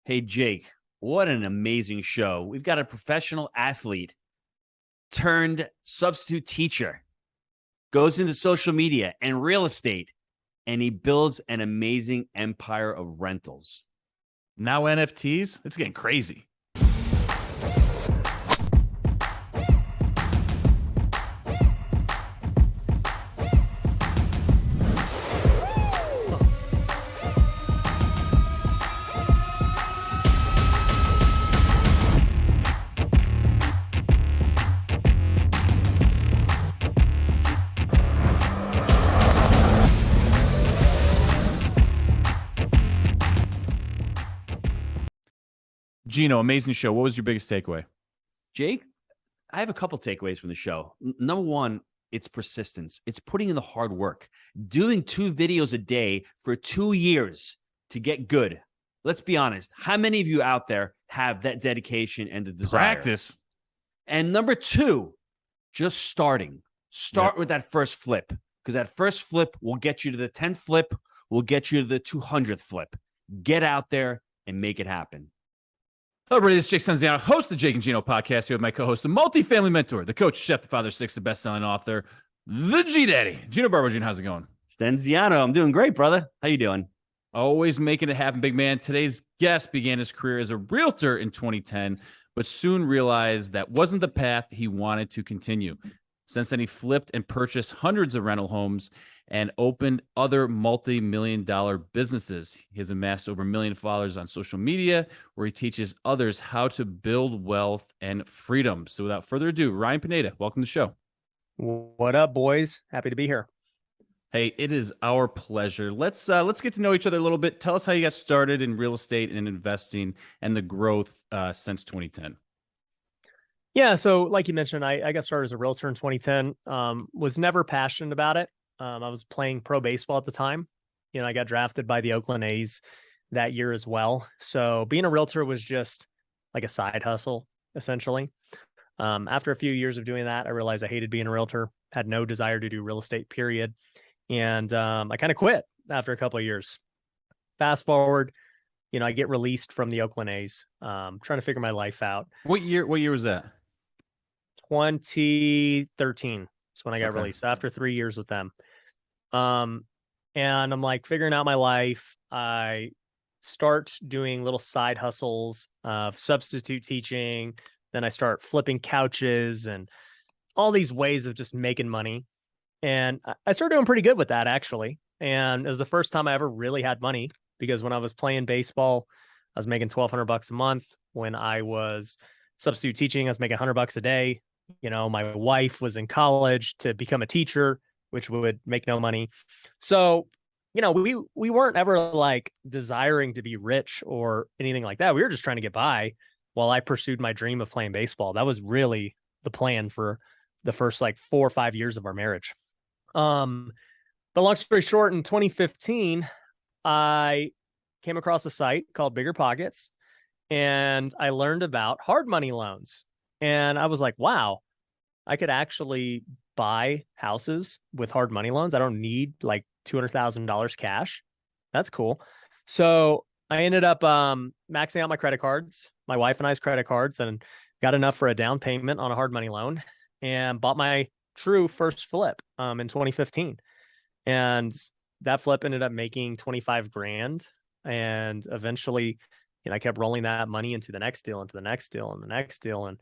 Hey, Jake, what an amazing show. We've got a professional athlete turned substitute teacher, goes into social media and real estate, and he builds an amazing empire of rentals. Now NFTs, it's getting crazy. Gino, amazing show. What was your biggest takeaway? Jake, I have a couple takeaways from the show. Number one, it's persistence. It's putting in the hard work, doing 2 videos a day for 2 years to get good. Let's be honest. How many of you out there have that dedication and the desire? Practice. And number 2, just starting. Start with that first flip, because that first flip will get you to the 10th flip, will get you to the 200th flip. Get out there and make it happen. Hello, everybody. This is Jake Stenziano, host of the Jake and Gino podcast, here with my co-host, the multifamily mentor, the coach, chef, the father, 6, the best-selling author, the G-Daddy, Gino Barbo. Gino, how's it going? Stenziano, I'm doing great, brother. How you doing? Always making it happen, big man. Today's guest began his career as a realtor in 2010, but soon realized that wasn't the path he wanted to continue. Since then, he flipped and purchased hundreds of rental homes and opened other multi-million-dollar businesses. He has amassed over 1 million followers on social media, where he teaches others how to build wealth and freedom. So without further ado, Ryan Pineda, welcome to the show. What up, boys? Happy to be here. Hey, it is our pleasure. Let's get to know each other a little bit. Tell us how you got started in real estate and investing and the growth since 2010. Yeah, so like you mentioned, I got started as a realtor in 2010. Was never passionate about it. I was playing pro baseball at the time. You know, I got drafted by the Oakland A's that year as well. So being a realtor was just like a side hustle, essentially. After a few years of doing that, I realized I hated being a realtor, had no desire to do real estate, period. And I kind of quit after a couple of years. Fast forward, you know, I get released from the Oakland A's, trying to figure my life out. What year was that? 2013 is when I got released after 3 years with them. And I'm like figuring out my life. I start doing little side hustles of substitute teaching. Then I start flipping couches and all these ways of just making money. And I started doing pretty good with that, actually. And it was the first time I ever really had money, because when I was playing baseball, I was making $1,200 a month. When I was substitute teaching, I was making $100 a day. You know, my wife was in college to become a teacher, which would make no money. So, you know, we weren't ever like desiring to be rich or anything like that. We were just trying to get by while I pursued my dream of playing baseball. That was really the plan for the first like 4 or 5 years of our marriage. But long story short, in 2015, I came across a site called Bigger Pockets, and I learned about hard money loans. And I was like, wow, I could actually buy houses with hard money loans. I don't need like $200,000 cash. That's cool. So I ended up maxing out my credit cards, my wife and I's credit cards, and got enough for a down payment on a hard money loan, and bought my true first flip in 2015. And that flip ended up making 25 grand. And eventually, you know, I kept rolling that money into the next deal, into the next deal, and the next deal. And,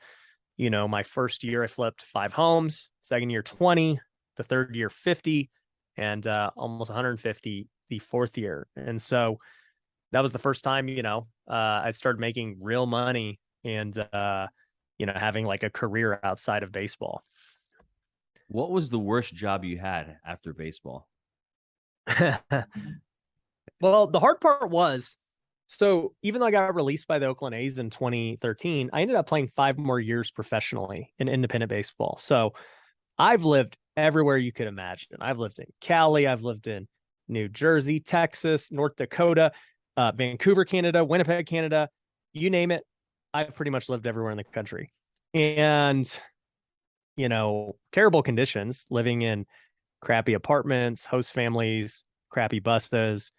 you know, my first year I flipped 5 homes, second year 20, the third year 50, and almost 150 the fourth year. And so that was the first time, you know, I started making real money and, you know, having like a career outside of baseball. What was the worst job you had after baseball? Well, the hard part was, so even though I got released by the Oakland A's in 2013, I ended up playing 5 more years professionally in independent baseball. So I've lived everywhere you could imagine. I've lived in Cali, I've lived in New Jersey, Texas, North Dakota, Vancouver, Canada, Winnipeg, Canada, you name it. I've pretty much lived everywhere in the country. And, you know, terrible conditions, living in crappy apartments, host families, crappy buses,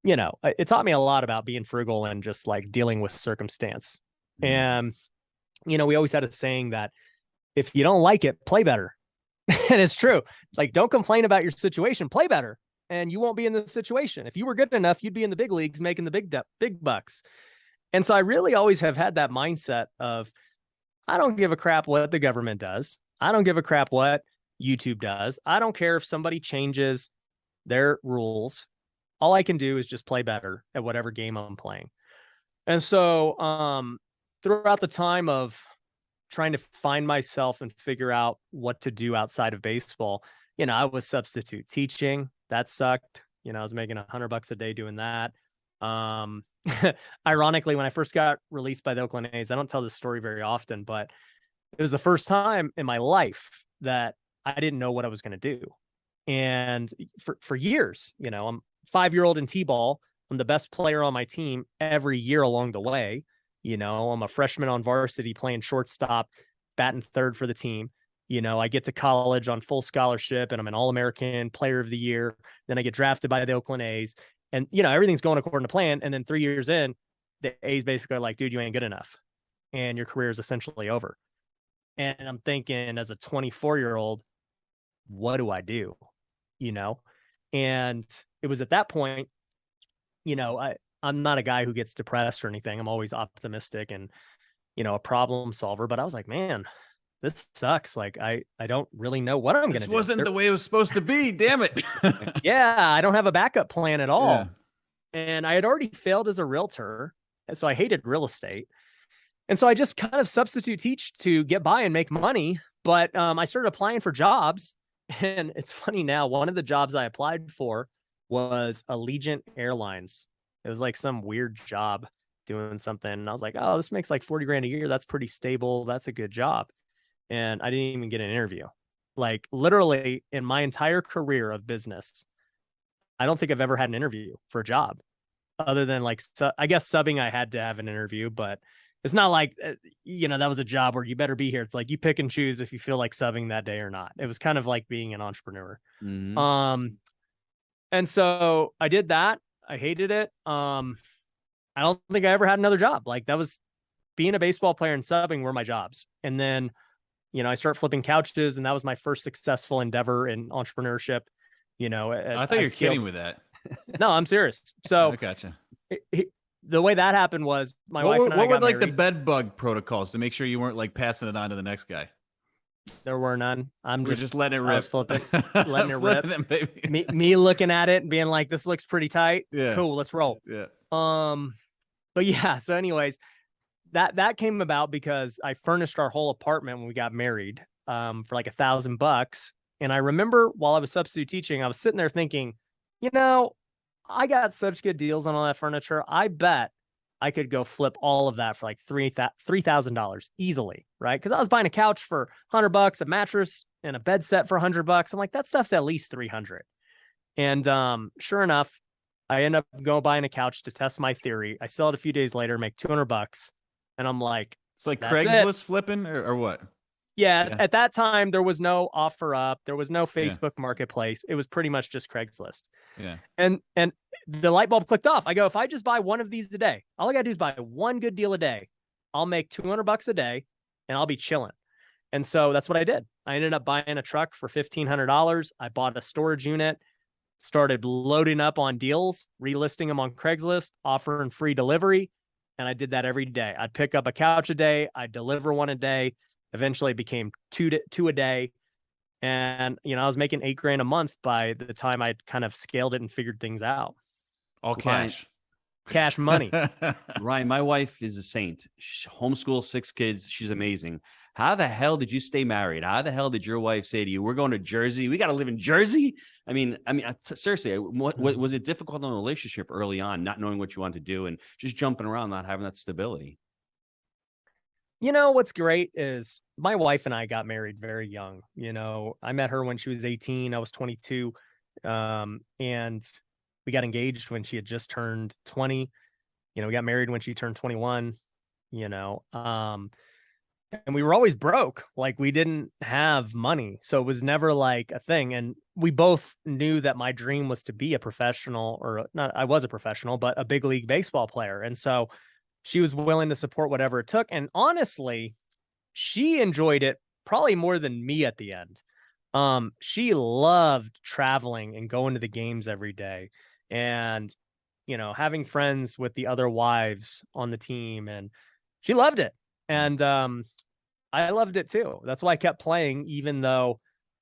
it taught me a lot about being frugal and just like dealing with circumstance. And, we always had a saying that if you don't like it, play better. And it's true. Like, don't complain about your situation, play better, and you won't be in this situation. If you were good enough, you'd be in the big leagues making the big bucks. And so I really always have had that mindset of, I don't give a crap what the government does. I don't give a crap what YouTube does. I don't care if somebody changes their rules. All I can do is just play better at whatever game I'm playing. And so throughout the time of trying to find myself and figure out what to do outside of baseball, I was substitute teaching. That sucked. I was making $100 a day doing that. Ironically, when I first got released by the Oakland A's, I don't tell this story very often, but it was the first time in my life that I didn't know what I was going to do. And for years, I'm 5-year-old in T-ball. I'm the best player on my team every year along the way. I'm a freshman on varsity playing shortstop, batting third for the team. I get to college on full scholarship and I'm an All-American player of the year. Then I get drafted by the Oakland A's and, everything's going according to plan. And then 3 years in, the A's basically are like, dude, you ain't good enough. And your career is essentially over. And I'm thinking as a 24-year-old, what do I do? And it was at that point, I'm not a guy who gets depressed or anything. I'm always optimistic and, a problem solver. But I was like, man, this sucks. Like, I don't really know what I'm going to do. This wasn't the way it was supposed to be. Damn it. Yeah, I don't have a backup plan at all. Yeah. And I had already failed as a realtor. So I hated real estate. And so I just kind of substitute teach to get by and make money. But I started applying for jobs. And it's funny now, one of the jobs I applied for was Allegiant Airlines. It was like some weird job doing something. And I was like, oh, this makes like 40 grand a year. That's pretty stable. That's a good job. And I didn't even get an interview. Like literally in my entire career of business, I don't think I've ever had an interview for a job other than like, I guess subbing, I had to have an interview, but it's not like, that was a job where you better be here. It's like you pick and choose if you feel like subbing that day or not. It was kind of like being an entrepreneur. Mm-hmm. And so I did that. I hated it. I don't think I ever had another job. Like that was being a baseball player and subbing were my jobs. And then, I start flipping couches and that was my first successful endeavor in entrepreneurship. I thought you're kidding with that. No, I'm serious. So I gotcha. The way that happened was my wife and I what were got like married. the bed bug protocols to make sure you weren't like passing it on to the next guy? There were none. We're just letting it rip. I was flipping, letting it rip. Flipping it, baby. Me looking at it and being like, this looks pretty tight. Yeah. Cool, let's roll. Yeah. But yeah, so anyways, that came about because I furnished our whole apartment when we got married for like $1,000. And I remember while I was substitute teaching, I was sitting there thinking, I got such good deals on all that furniture. I bet I could go flip all of that for like $3,000 easily, right? Because I was buying a couch for $100, a mattress and a bed set for $100. I'm like, that stuff's at least $300. And sure enough, I end up going buying a couch to test my theory. I sell it a few days later, make $200, and I'm like, it's like that's Craigslist flipping or what? Yeah, at that time, there was no OfferUp. There was no Facebook Marketplace. It was pretty much just Craigslist. Yeah. And the light bulb clicked off. I go, if I just buy one of these a day, all I got to do is buy one good deal a day. I'll make $200 a day and I'll be chilling. And so that's what I did. I ended up buying a truck for $1,500. I bought a storage unit, started loading up on deals, relisting them on Craigslist, offering free delivery. And I did that every day. I'd pick up a couch a day. I'd deliver one a day. Eventually it became two a day. And, I was making $8,000 a month by the time I'd kind of scaled it and figured things out. All cash. Cash money. Ryan, my wife is a saint. She homeschooled 6 kids. She's amazing. How the hell did you stay married? How the hell did your wife say to you, we're going to Jersey? We got to live in Jersey. I mean, seriously, what was it difficult in a relationship early on, not knowing what you want to do and just jumping around, not having that stability? What's great is my wife and I got married very young. I met her when she was 18. I was 22. And we got engaged when she had just turned 20. We got married when she turned 21. and we were always broke. Like we didn't have money. So it was never like a thing. And we both knew that my dream was to be a professional, or not, I was a professional, but a big league baseball player. And so she was willing to support whatever it took. And honestly, she enjoyed it probably more than me at the end. She loved traveling and going to the games every day, and having friends with the other wives on the team, and she loved it. And I loved it too. That's why I kept playing, even though,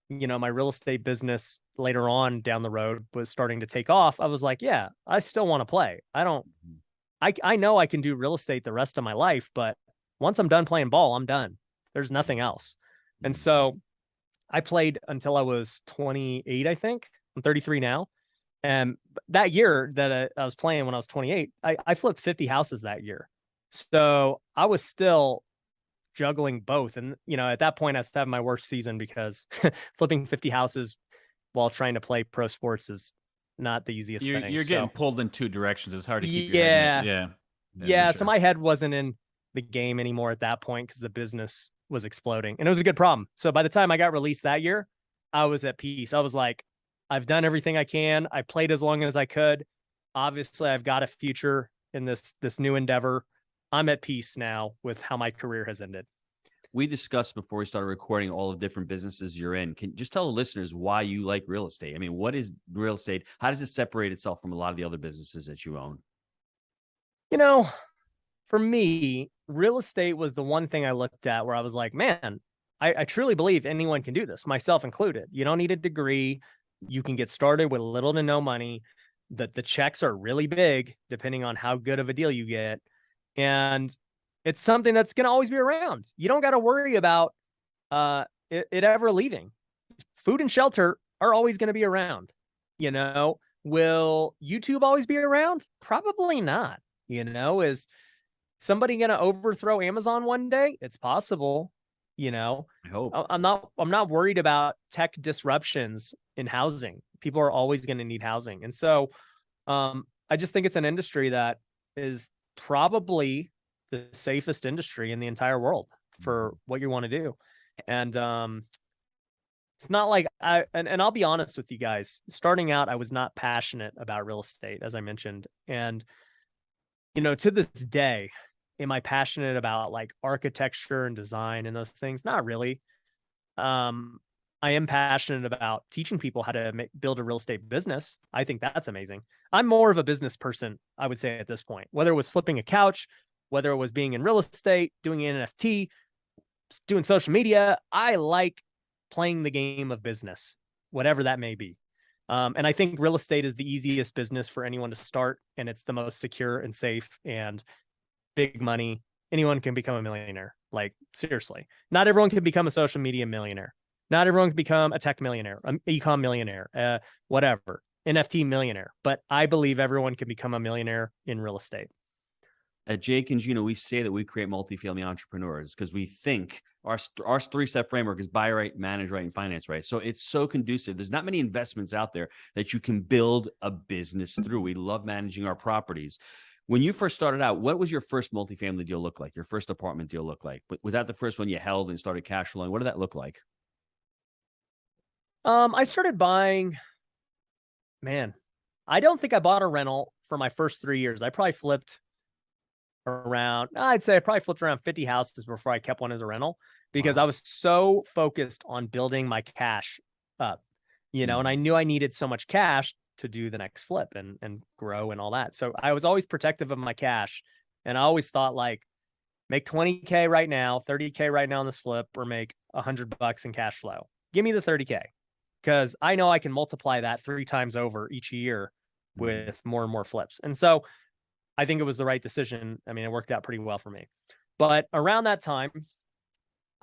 my real estate business later on down the road was starting to take off. I was like, yeah, I still want to play. I know I can do real estate the rest of my life, but once I'm done playing ball, I'm done. There's nothing else. And so I played until I was 28, I think. I'm 33 now. And that year that I was playing, when I was 28, I flipped 50 houses that year. So I was still juggling both. And, at that point I was having my worst season, because flipping 50 houses while trying to play pro sports is not the easiest thing. You're getting pulled in two directions. It's hard to keep your head in. Yeah. So my head wasn't in the game anymore at that point, because the business was exploding, and it was a good problem. So by the time I got released that year, I was at peace. I was like, I've done everything I can. I played as long as I could. Obviously, I've got a future in this new endeavor. I'm at peace now with how my career has ended. We discussed before we started recording all the different businesses you're in. Can you just tell the listeners why you like real estate? I mean, what is real estate? How does it separate itself from a lot of the other businesses that you own? For me, real estate was the one thing I looked at where I was like, man, I truly believe anyone can do this, myself included. You don't need a degree. You can get started with little to no money. The checks are really big, depending on how good of a deal you get. And it's something that's going to always be around. You don't got to worry about it ever leaving. Food and shelter are always going to be around. Will YouTube always be around? Probably not. Is somebody going to overthrow Amazon one day? It's possible. I hope. I'm not worried about tech disruptions in housing. People are always going to need housing. And so I just think it's an industry that is probably the safest industry in the entire world for what you want to do. And it's not like and I'll be honest with you guys, starting out, I was not passionate about real estate, as I mentioned. And, to this day, am I passionate about like architecture and design and those things? Not really. I am passionate about teaching people how to build a real estate business. I think that's amazing. I'm more of a business person, I would say, at this point, whether it was flipping a couch, whether it was being in real estate, doing an NFT, doing social media. I like playing the game of business, whatever that may be. And I think real estate is the easiest business for anyone to start, and it's the most secure and safe and big money. Anyone can become a millionaire. Like, seriously, not everyone can become a social media millionaire. Not everyone can become a tech millionaire, an e-com millionaire, whatever, NFT millionaire. But I believe everyone can become a millionaire in real estate. At Jake and Gino, we say that we create multifamily entrepreneurs because we think our three-step framework is buy right, manage right, and finance right. So it's so conducive. There's not many investments out there that you can build a business through. We love managing our properties. When you first started out, what was your first multifamily deal look like? Your first apartment deal look like? Was that the first one you held and started cash flowing? What did that look like? I started buying, I don't think I bought a rental for my first 3 years. I probably flipped around 50 houses before I kept one as a rental, because I was so focused on building my cash up, and I knew I needed so much cash to do the next flip and grow and all that. So I was always protective of my cash. And I always thought, like, make 20K right now, 30K right now on this flip, or make $100 in cash flow. Give me the 30K, because I know I can multiply that 3 times over each year with more and more flips. And so I think it was the right decision. I mean, it worked out pretty well for me. But around that time,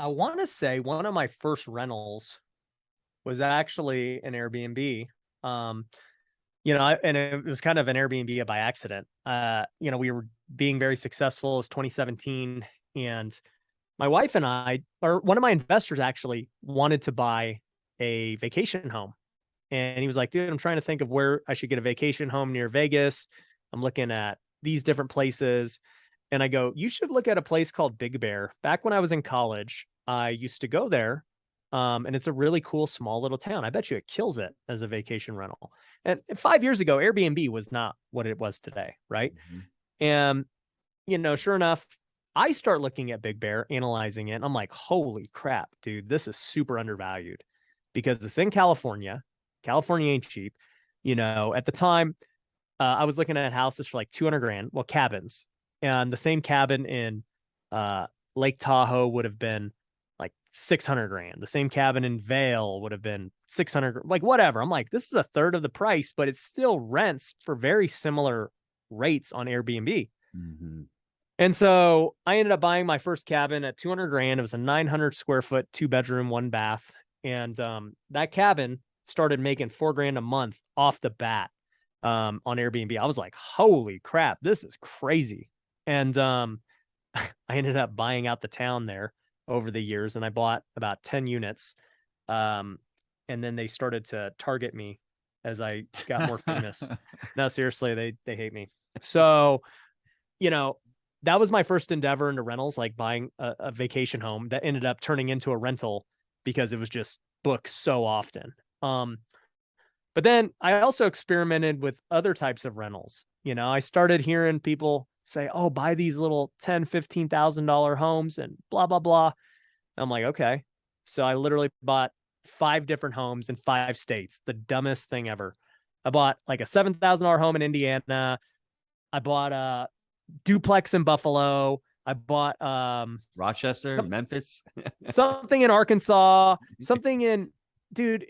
I want to say one of my first rentals was actually an Airbnb. And it was kind of an Airbnb by accident. We were being very successful. It was 2017, and my wife and I, or one of my investors actually, wanted to buy a vacation home. And he was like, dude, I'm trying to think of where I should get a vacation home near Vegas. I'm looking at these different places. And I go, you should look at a place called Big Bear. Back when I was in college, I used to go there. And it's a really cool, small little town. I bet you it kills it as a vacation rental. And 5 years ago, Airbnb was not what it was today, right? And, sure enough, I start looking at Big Bear, analyzing it. And I'm like, holy crap, dude, this is super undervalued because it's in California. California ain't cheap. At the time, I was looking at houses for like 200 grand. Well, cabins. And the same cabin in Lake Tahoe would have been like 600 grand. The same cabin in Vail would have been 600, like whatever. I'm like, this is a third of the price, but it still rents for very similar rates on Airbnb. And so I ended up buying my first cabin at 200 grand. It was a 900 square foot, 2-bedroom, 1-bath. And that cabin started making $4,000 a month off the bat on Airbnb. I was like, holy crap, this is crazy. And I ended up buying out the town there over the years, and I bought about 10 units. And then they started to target me as I got more famous. No, seriously, they hate me. So, that was my first endeavor into rentals, like buying a vacation home that ended up turning into a rental because it was just booked so often. But then I also experimented with other types of rentals. I started hearing people say, oh, buy these little $10,000, $15,000 homes and blah, blah, blah. I'm like, okay. So I literally bought 5 different homes in 5 states. The dumbest thing ever. I bought like a $7,000 home in Indiana. I bought a duplex in Buffalo. I bought Rochester, Memphis, something in Arkansas, something in, dude,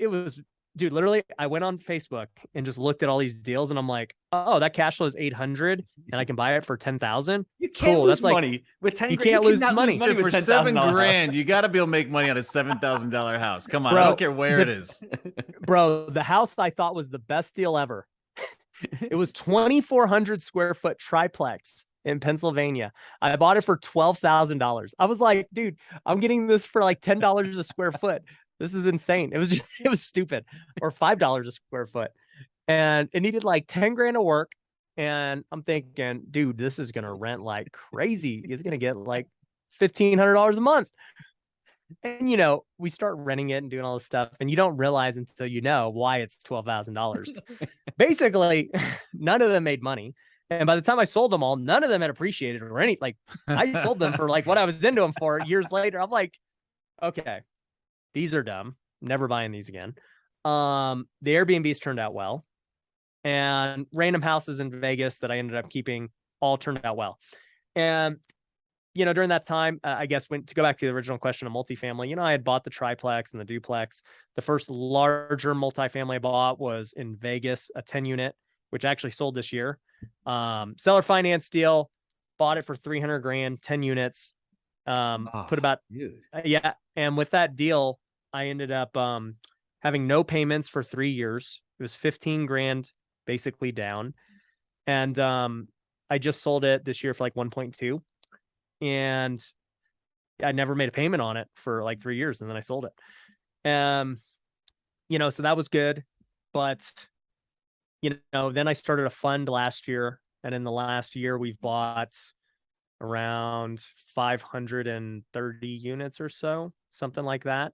literally, I went on Facebook and just looked at all these deals, and I'm like, oh, that cash flow is 800, and I can buy it for 10,000. You can't lose money with 10 you grand. can't lose money. Dude, for $7,000. You got to be able to make money on a $7,000 house. Come on, Bro, I don't care where it is. Bro, the house I thought was the best deal ever. It was 2,400 square foot triplex in Pennsylvania. I bought it for $12,000. I was like, dude, I'm getting this for like $10 a square foot. This is insane. It was stupid. Or $5 a square foot. And it needed like 10 grand of work. And I'm thinking, dude, this is going to rent like crazy. It's going to get like $1,500 a month. And, we start renting it and doing all this stuff. And you don't realize until why it's $12,000. Basically, none of them made money. And by the time I sold them all, none of them had appreciated or any, like I sold them for like what I was into them for years later. I'm like, okay, these are dumb. Never buying these again. The Airbnbs turned out well, and random houses in Vegas that I ended up keeping all turned out well. And, during that time, I guess to go back to the original question of multifamily, I had bought the triplex and the duplex. The first larger multifamily I bought was in Vegas, a 10 unit, which actually sold this year. Seller finance deal, bought it for 300 grand, 10 units. Put about, yeah. And with that deal, I ended up having no payments for 3 years. It was 15 grand basically down. And I just sold it this year for like 1.2. And I never made a payment on it for like 3 years. And then I sold it. So that was good. But, then I started a fund last year. And in the last year, we've bought around 530 units or so, something like that.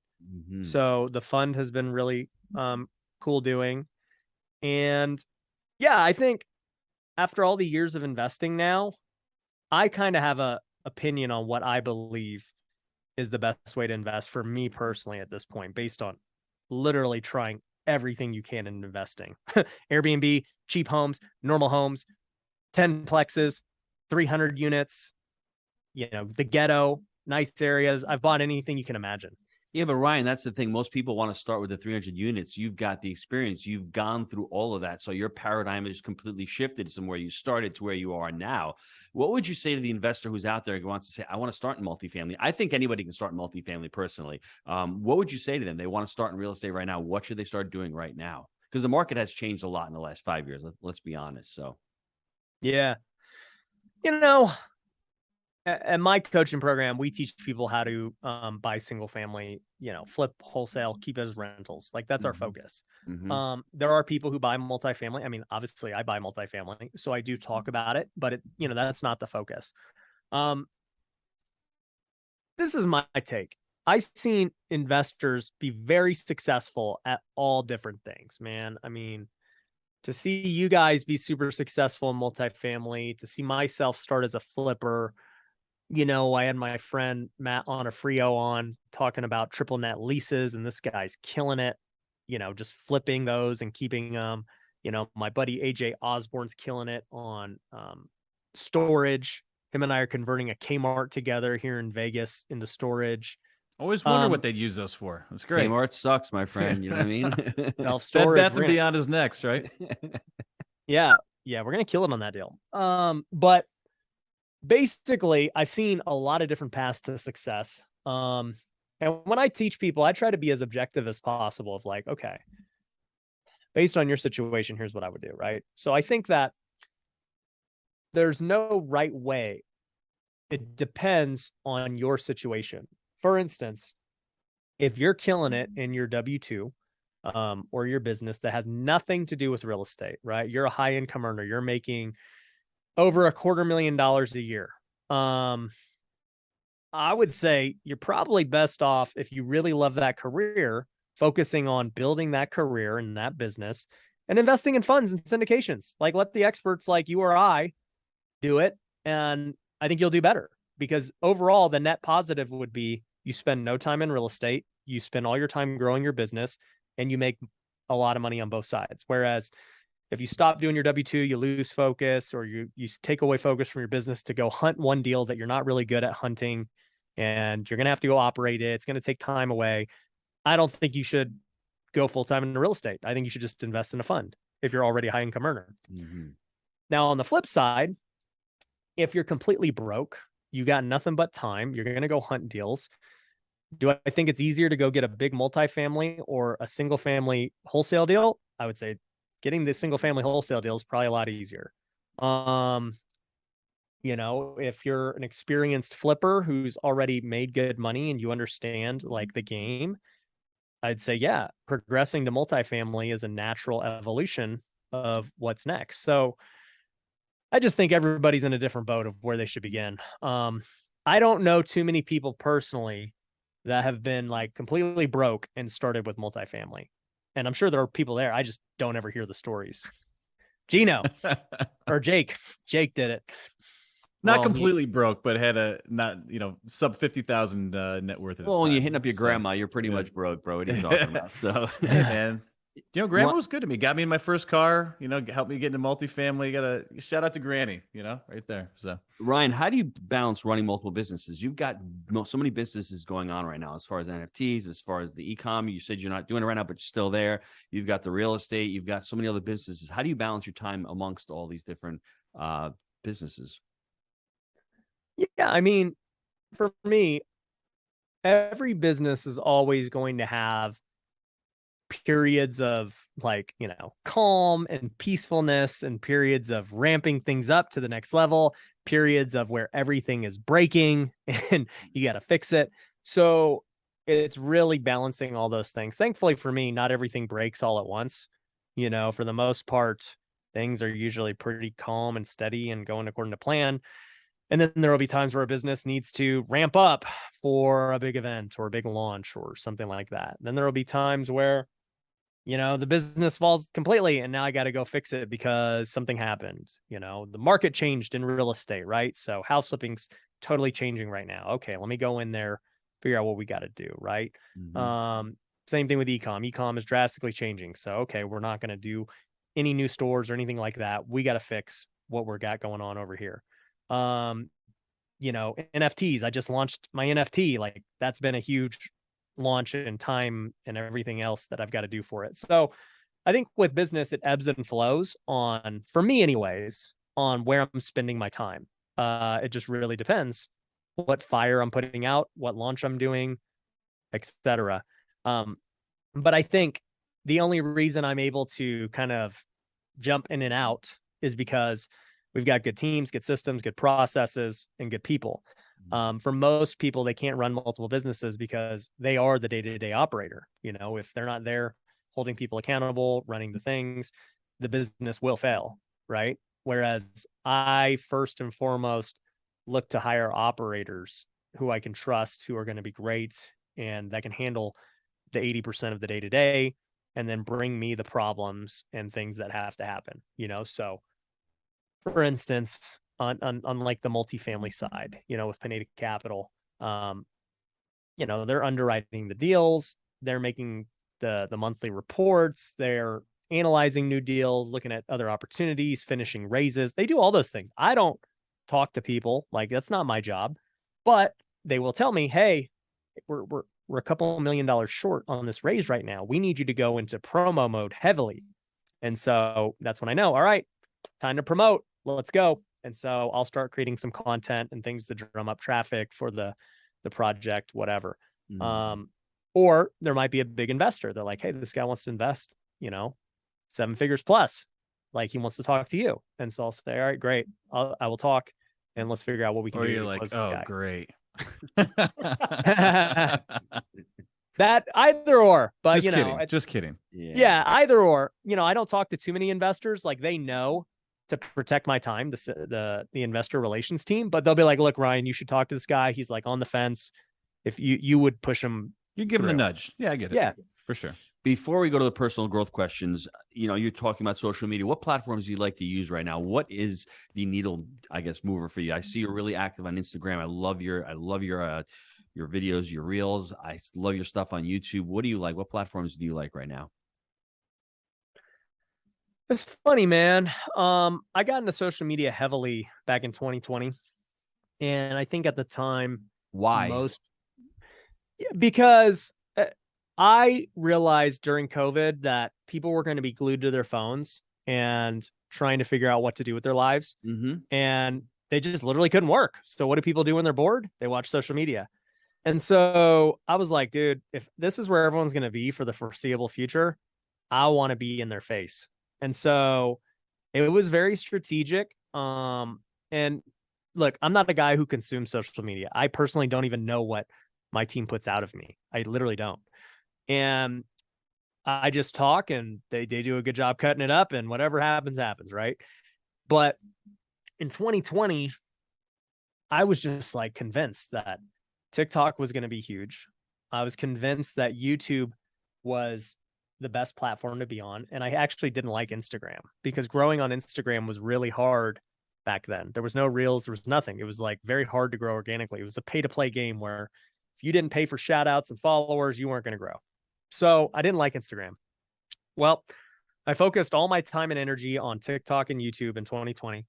So the fund has been really cool doing. And yeah, I think after all the years of investing now, I kind of have a opinion on what I believe is the best way to invest for me personally at this point, based on literally trying everything you can in investing. Airbnb, cheap homes, normal homes, 10 plexes, 300 units, the ghetto, nice areas. I've bought anything you can imagine. Yeah, but Ryan, that's the thing. Most people want to start with the 300 units. You've got the experience. You've gone through all of that. So your paradigm has completely shifted from where you started to where you are now. What would you say to the investor who's out there who wants to say, I want to start in multifamily? I think anybody can start in multifamily personally. What would you say to them? They want to start in real estate right now. What should they start doing right now? Because the market has changed a lot in the last 5 years. Let's be honest. So, yeah. At my coaching program, we teach people how to buy single family, flip wholesale, keep it as rentals. Like that's our focus. There are people who buy multifamily. I mean, obviously I buy multifamily, so I do talk about it, but that's not the focus. This is my take. I've seen investors be very successful at all different things, man. I mean, to see you guys be super successful in multifamily, to see myself start as a flipper. I had my friend Matt on a Frio on talking about triple net leases, and this guy's killing it, just flipping those and keeping them. My buddy AJ Osborne's killing it on storage. Him and I are converting a Kmart together here in Vegas into storage. Always wonder what they'd use those for. That's great. Kmart sucks, my friend. You know what I mean? Bed Self-storage. Bath and Beyond is next, right? Yeah, we're gonna kill it on that deal. But basically, I've seen a lot of different paths to success. And when I teach people, I try to be as objective as possible of like, okay, based on your situation, here's what I would do, right? So I think that there's no right way. It depends on your situation. For instance, if you're killing it in your W-2 or your business that has nothing to do with real estate, right? You're a high income earner. You're making over $250,000 a year. I would say you're probably best off, if you really love that career, focusing on building that career and that business and investing in funds and syndications. Like, let the experts like you or I do it. And I think you'll do better, because overall the net positive would be you spend no time in real estate, you spend all your time growing your business, and you make a lot of money on both sides. Whereas if you stop doing your W-2, you lose focus, or you take away focus from your business to go hunt one deal that you're not really good at hunting, and you're going to have to go operate it. It's going to take time away. I don't think you should go full-time in real estate. I think you should just invest in a fund if you're already a high income earner. Mm-hmm. Now, on the flip side, if you're completely broke, you got nothing but time, you're going to go hunt deals. Do I think it's easier to go get a big multifamily or a single family wholesale deal? I would say getting the single family wholesale deal is probably a lot easier. If you're an experienced flipper who's already made good money and you understand like the game, I'd say, yeah, progressing to multifamily is a natural evolution of what's next. So I just think everybody's in a different boat of where they should begin. I don't know too many people personally that have been like completely broke and started with multifamily. And I'm sure there are people there. I just don't ever hear the stories. Gino or Jake did it. Not completely broke, but had a sub 50,000 net worth. Well, when you're hitting up your grandma, you're pretty much broke, bro. What are you talking about? So, hey, man. Grandma was good to me. Got me in my first car, helped me get into multifamily. Got a shout out to Granny, right there. So, Ryan, how do you balance running multiple businesses? You've got so many businesses going on right now, as far as NFTs, as far as the e-com. You said you're not doing it right now, but you're still there. You've got the real estate. You've got so many other businesses. How do you balance your time amongst all these different businesses? Yeah, I mean, for me, every business is always going to have periods of calm and peacefulness, and periods of ramping things up to the next level, periods of where everything is breaking and you got to fix it. So it's really balancing all those things. Thankfully for me, not everything breaks all at once. For the most part, things are usually pretty calm and steady and going according to plan. And then there will be times where a business needs to ramp up for a big event or a big launch or something like that. Then there will be times where, the business falls completely and now I got to go fix it because something happened. The market changed in real estate, right? So house flipping's totally changing right now. Okay, let me go in there, figure out what we got to do, right? Mm-hmm. Same thing with e-com. E-com is drastically changing. So, okay, we're not going to do any new stores or anything like that. We got to fix what we're got going on over here. NFTs. I just launched my NFT. Like, that's been a huge launch in time and everything else that I've got to do for it. So I think with business, it ebbs and flows for me anyways, on where I'm spending my time. It just really depends what fire I'm putting out, what launch I'm doing, etc. But I think the only reason I'm able to kind of jump in and out is because we've got good teams, good systems, good processes, and good people. For most people, they can't run multiple businesses because they are the day-to-day operator. If they're not there holding people accountable, running the things, the business will fail, right? Whereas I, first and foremost, look to hire operators who I can trust, who are going to be great and that can handle the 80% of the day to day, and then bring me the problems and things that have to happen, you know? So for instance, on like the multifamily side, you know, with Pineda Capital, you know, they're underwriting the deals, they're making the monthly reports, they're analyzing new deals, looking at other opportunities, finishing raises. They do all those things. I don't talk to people, like that's not my job, but they will tell me, hey, we're a couple $1 million short on this raise right now. We need you to go into promo mode heavily. And so that's when I know, all right, time to promote. Let's go. And so I'll start creating some content and things to drum up traffic for the project, whatever. Or there might be a big investor. They're like, hey, this guy wants to invest, you know, 7 figures plus. Like he wants to talk to you. And so I'll say, all right, great. I will talk and let's figure out what we can Or do. you're like, oh, guy. great. That either or, but just you know, kidding. Just kidding. Yeah, either or. You know, I don't talk to too many investors. Like they know to protect my time, the investor relations team, but they'll be like, look, Ryan, you should talk to this guy. He's like on the fence. If you would push him, you give him the nudge. Yeah, I get it. Yeah, for sure. Before we go to the personal growth questions, you know, you're talking about social media. What platforms do you like to use right now? What is the needle, I guess, mover for you? I see you're really active on Instagram. I love your videos, your reels. I love your stuff on YouTube. What do you like? What platforms do you like right now? It's funny, man. I got into social media heavily back in 2020. And I think at the time, why? Because I realized during COVID that people were going to be glued to their phones and trying to figure out what to do with their lives. And they just literally couldn't work. So what do people do when they're bored? They watch social media. And so I was like, dude, if this is where everyone's going to be for the foreseeable future, I want to be in their face. And so it was very strategic. And look, I'm not a guy who consumes social media. I personally don't even know what my team puts out of me. I literally don't. And I just talk and they do a good job cutting it up and whatever happens, happens, right? But in 2020, I was just like convinced that TikTok was going to be huge. I was convinced that YouTube was the best platform to be on. And I actually didn't like Instagram because growing on Instagram was really hard back then. There was no reels. There was nothing. It was like very hard to grow organically. It was a pay to play game where if you didn't pay for shout outs and followers, you weren't going to grow. So I didn't like Instagram. Well, I focused all my time and energy on TikTok and YouTube in 2020,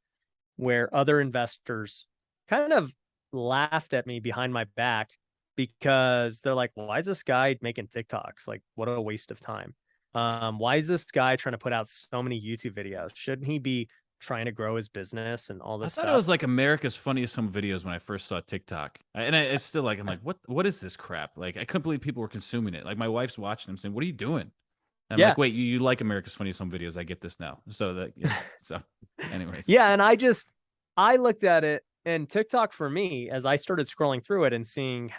where other investors kind of laughed at me behind my back because they're like, why is this guy making TikToks? Like, what a waste of time. Why is this guy trying to put out so many YouTube videos? Shouldn't he be trying to grow his business and all this stuff? I thought it was like America's Funniest Home Videos when I first saw TikTok. It's still like, I'm like, what is this crap? Like, I couldn't believe people were consuming it. Like, my wife's watching them saying, what are you doing? And I'm like, wait, you like America's Funniest Home Videos. I get this now. So that, yeah. So anyways. Yeah. And I looked at it and TikTok for me, as I started scrolling through it and seeing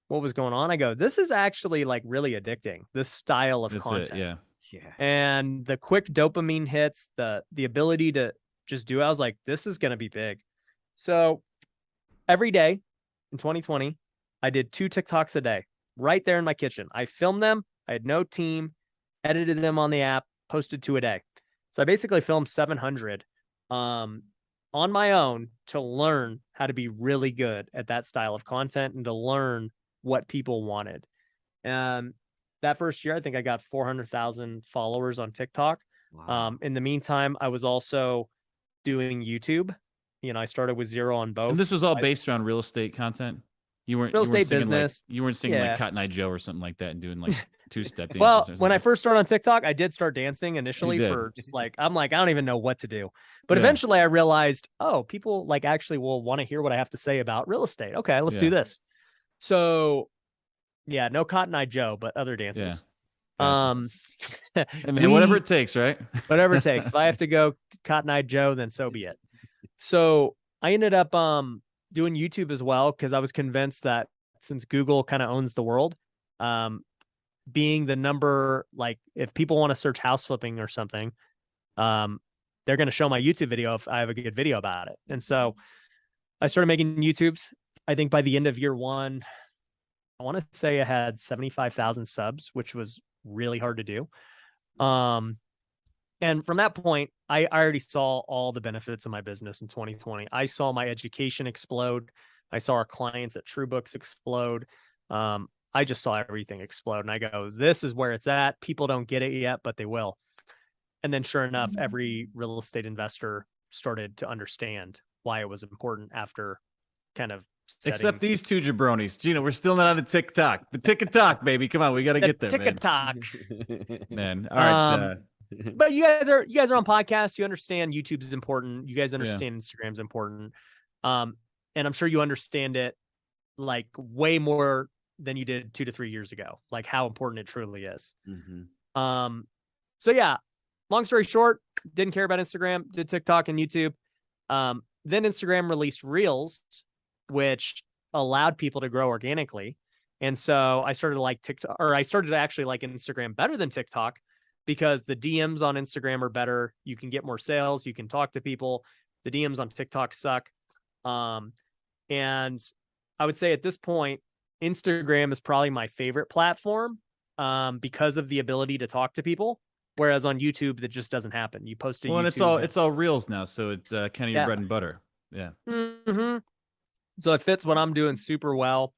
what was going on, I go, this is actually like really addicting, this style of content. Yeah. And the quick dopamine hits, the ability to just do it, I was like, this is going to be big. So every day in 2020, I did 2 TikToks a day right there in my kitchen. I filmed them. I had no team, edited them on the app, posted 2 a day. So I basically filmed 700 on my own to learn how to be really good at that style of content and to learn what people wanted. That first year, I think I got 400,000 followers on TikTok. Wow. In the meantime, I was also doing YouTube. You know, I started with 0 on both. And this was all based around real estate content. You weren't real estate singing business. Like, you weren't singing like Cotton Eye Joe or something like that and doing like 2-step dances. Well, when I first started on TikTok, I did start dancing initially for just like, I'm like, I don't even know what to do. But eventually I realized, oh, people like actually will want to hear what I have to say about real estate. Okay, let's do this. So yeah, no Cotton Eye Joe, but other dances. Gotcha. I mean, whatever it takes, right? Whatever it takes. If I have to go Cotton Eye Joe, then so be it. So I ended up doing YouTube as well because I was convinced that since Google kind of owns the world, being the number, like if people want to search house flipping or something, they're going to show my YouTube video if I have a good video about it. And so I started making YouTubes. I think by the end of year one, I want to say I had 75,000 subs, which was really hard to do. And from that point, I already saw all the benefits of my business in 2020. I saw my education explode. I saw our clients at TrueBooks explode. I just saw everything explode. And I go, this is where it's at. People don't get it yet, but they will. And then sure enough, every real estate investor started to understand why it was important after kind of Except these two jabronis. Gino, we're still not on the TikTok. The TikTok, baby. Come on, we got to get there, man. TikTok. Man. All right. But you guys are on podcasts. You understand YouTube is important. You guys understand Instagram's important. And I'm sure you understand it like way more than you did 2 to 3 years ago, like how important it truly is. So yeah, long story short, didn't care about Instagram, did TikTok and YouTube. Then Instagram released Reels, which allowed people to grow organically. And so I started to like TikTok, or I started to actually like Instagram better than TikTok because the DMs on Instagram are better. You can get more sales. You can talk to people. The DMs on TikTok suck. And I would say at this point, Instagram is probably my favorite platform because of the ability to talk to people. Whereas on YouTube, that just doesn't happen. You post a YouTube. And it's all Reels now, so it's kind of your bread and butter. Yeah. So it fits what I'm doing super well.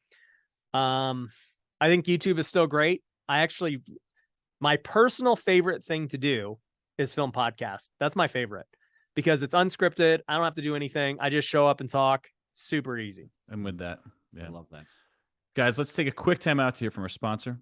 I think YouTube is still great. My personal favorite thing to do is film podcasts. That's my favorite because it's unscripted. I don't have to do anything. I just show up and talk. Super easy. I'm with that. Yeah. I love that. Guys, let's take a quick time out to hear from our sponsor.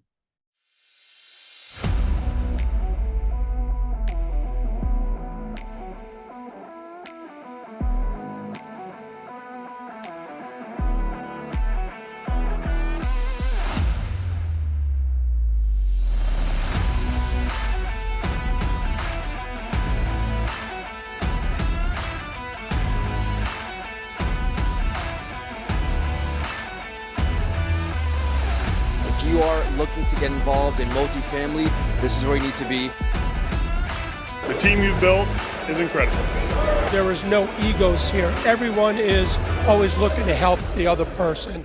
If you are looking to get involved in multifamily, this is where you need to be. The team you've built is incredible. There is no egos here. Everyone is always looking to help the other person.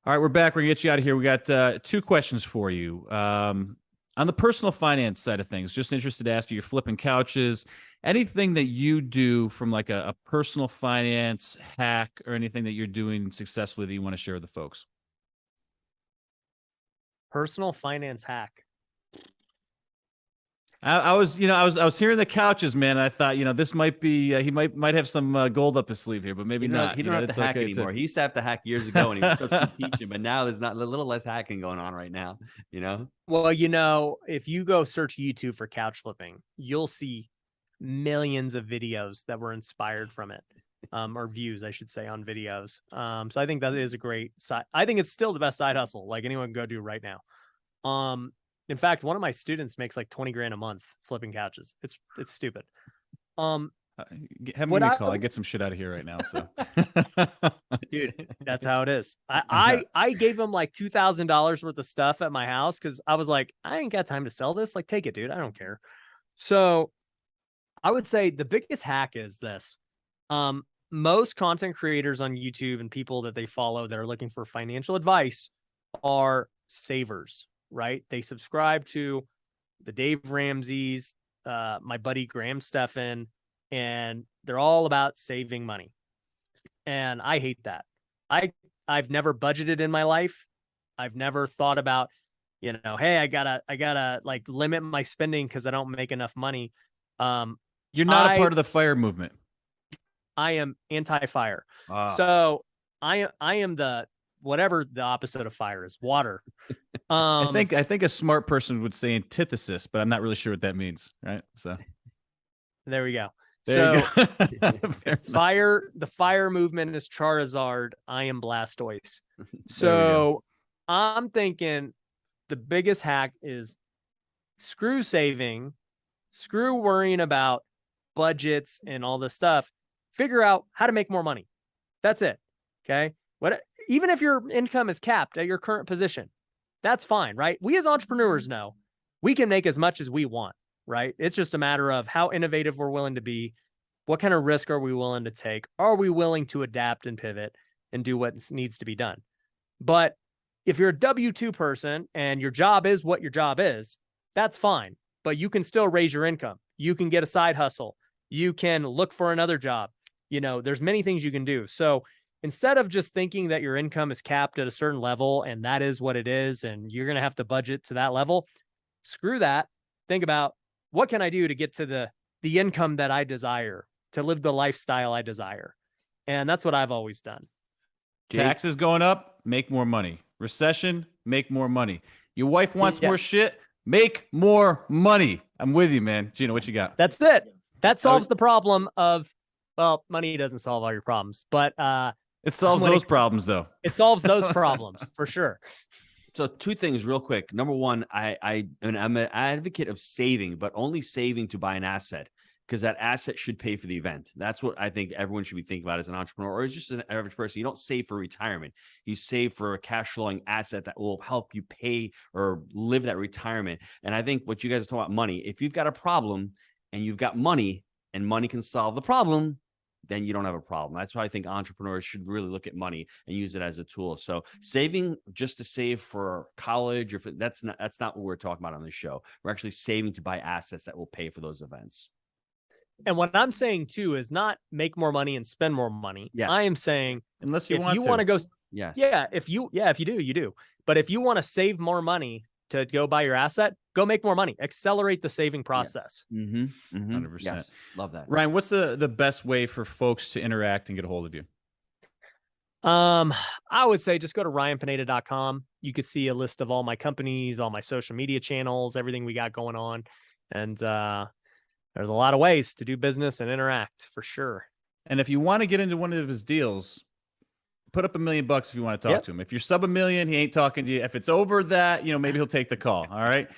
All right, we're back. We're going to get you out of here. We got 2 questions for you. On the personal finance side of things, just interested to ask you, you're flipping couches, anything that you do from like a personal finance hack or anything that you're doing successfully that you want to share with the folks? Personal finance hack. I was hearing the couches, man. And I thought, this might be, he might have some gold up his sleeve here, but maybe not. He don't have to hack anymore. He used to have to hack years ago when he was substitute teaching, but now there's not a little less hacking going on right now, Well, if you go search YouTube for couch flipping, you'll see millions of videos that were inspired from it, or views, I should say, on videos. So I think that is a great side. I think it's still the best side hustle, like anyone can go do right now. In fact, one of my students makes like 20 grand a month flipping couches. It's stupid. Have me call. I get some shit out of here right now. So, dude, that's how it is. I gave him like $2,000 worth of stuff at my house because I was like, I ain't got time to sell this. Like, take it, dude. I don't care. So, I would say the biggest hack is this. Most content creators on YouTube and people that they follow that are looking for financial advice are savers. Right? They subscribe to the Dave Ramsey's, my buddy Graham Stephan, and they're all about saving money. And I hate that. I've never budgeted in my life. I've never thought about, hey, I gotta like limit my spending because I don't make enough money. You're not a part of the FIRE movement. I am anti-fire. So I am the whatever the opposite of fire is, water. I think a smart person would say antithesis, but I'm not really sure what that means. Right. So there we go. There so the fire movement is Charizard. I am Blastoise. So I'm thinking the biggest hack is screw saving, screw worrying about budgets and all this stuff. Figure out how to make more money. That's it. Okay. Even if your income is capped at your current position, that's fine, right? We as entrepreneurs know we can make as much as we want, right? It's just a matter of how innovative we're willing to be What kind of risk are we willing to take? Are we willing to adapt and pivot and do what needs to be done? But if you're a W-2 person and your job is what your job is, that's fine. But you can still raise your income. You can get a side hustle. You can look for another job. You know, there's many things you can do. So instead of just thinking that your income is capped at a certain level and that is what it is, and you're going to have to budget to that level, screw that. Think about, what can I do to get to the income that I desire, to live the lifestyle I desire? And that's what I've always done. Taxes going up, make more money. Recession, make more money. Your wife wants more shit, make more money. I'm with you, man. Gino, what you got? That's it. That solves the problem of, well, money doesn't solve all your problems, but it solves those problems, though. It solves those problems for sure. So 2 things real quick. Number one, I'm an advocate of saving, but only saving to buy an asset, because that asset should pay for the event. That's what I think everyone should be thinking about as an entrepreneur, or as just an average person. You don't save for retirement. You save for a cash flowing asset that will help you pay or live that retirement. And I think what you guys are talking about, money, if you've got a problem and you've got money and money can solve the problem, then you don't have a problem. That's why I think entrepreneurs should really look at money and use it as a tool. So saving just to save for college, or that's not what we're talking about on this show. We're actually saving to buy assets that will pay for those events. And what I'm saying too is not make more money and spend more money. Yes. I am saying, unless you want to go, if you do, you do. But if you want to save more money to go buy your asset, go make more money. Accelerate the saving process. Yes. 100%. Yes. Love that. Ryan, what's the best way for folks to interact and get a hold of you? I would say just go to ryanpineda.com. You could see a list of all my companies, all my social media channels, everything we got going on. And there's a lot of ways to do business and interact for sure. And if you want to get into one of his deals, put up $1 million if you want to talk to him. If you're sub $1 million, he ain't talking to you. If it's over that, maybe he'll take the call. All right.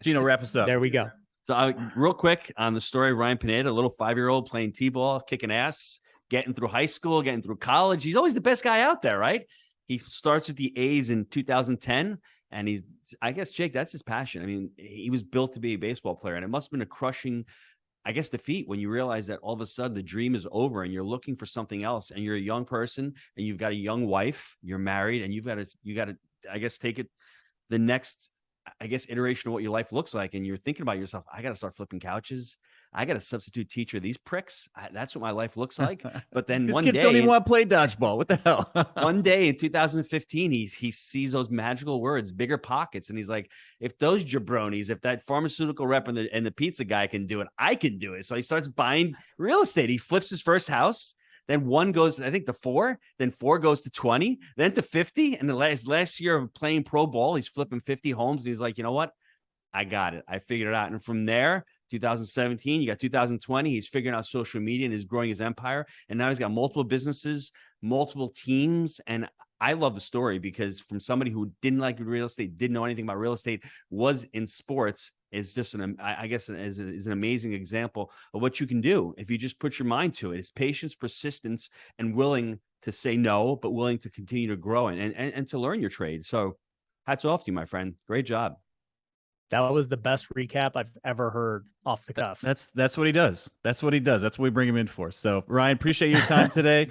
Gino, wrap us up. There we go. So real quick on the story, Ryan Pineda, a little 5-year-old playing t-ball, kicking ass, getting through high school, getting through college. He's always the best guy out there, right? He starts with the A's in 2010. And I guess, Jake, that's his passion. I mean, he was built to be a baseball player, and it must have been a crushing, I guess, defeat when you realize that all of a sudden the dream is over and you're looking for something else, and you're a young person and you've got a young wife, you're married, and you got to, I guess, take it the next, I guess, iteration of what your life looks like. And you're thinking about yourself, I got to start flipping couches. I got a substitute teacher. These pricks, that's what my life looks like. But then one kids day, don't even want to play dodgeball. What the hell? One day in 2015, he sees those magical words, bigger pockets. And he's like, if those jabronis, if that pharmaceutical rep and the pizza guy can do it, I can do it. So he starts buying real estate. He flips his first house. Then 1 goes, I think, to 4. Then 4 goes to 20. Then to 50. And his last year of playing pro ball, he's flipping 50 homes. And he's like, you know what? I got it. I figured it out. And from there, 2017, you got 2020. He's figuring out social media and is growing his empire. And now he's got multiple businesses, multiple teams. And I love the story because from somebody who didn't like real estate, didn't know anything about real estate, was in sports, is just is an amazing example of what you can do if you just put your mind to it. It's patience, persistence, and willing to say no, but willing to continue to grow and to learn your trade. So hats off to you, my friend. Great job. That was the best recap I've ever heard off the cuff. That's what he does. That's what he does. That's what we bring him in for. So, Ryan, appreciate your time today.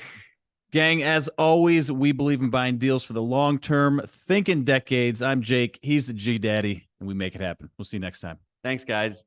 Gang, as always, we believe in buying deals for the long term. Think in decades. I'm Jake. He's the G Daddy, and we make it happen. We'll see you next time. Thanks, guys.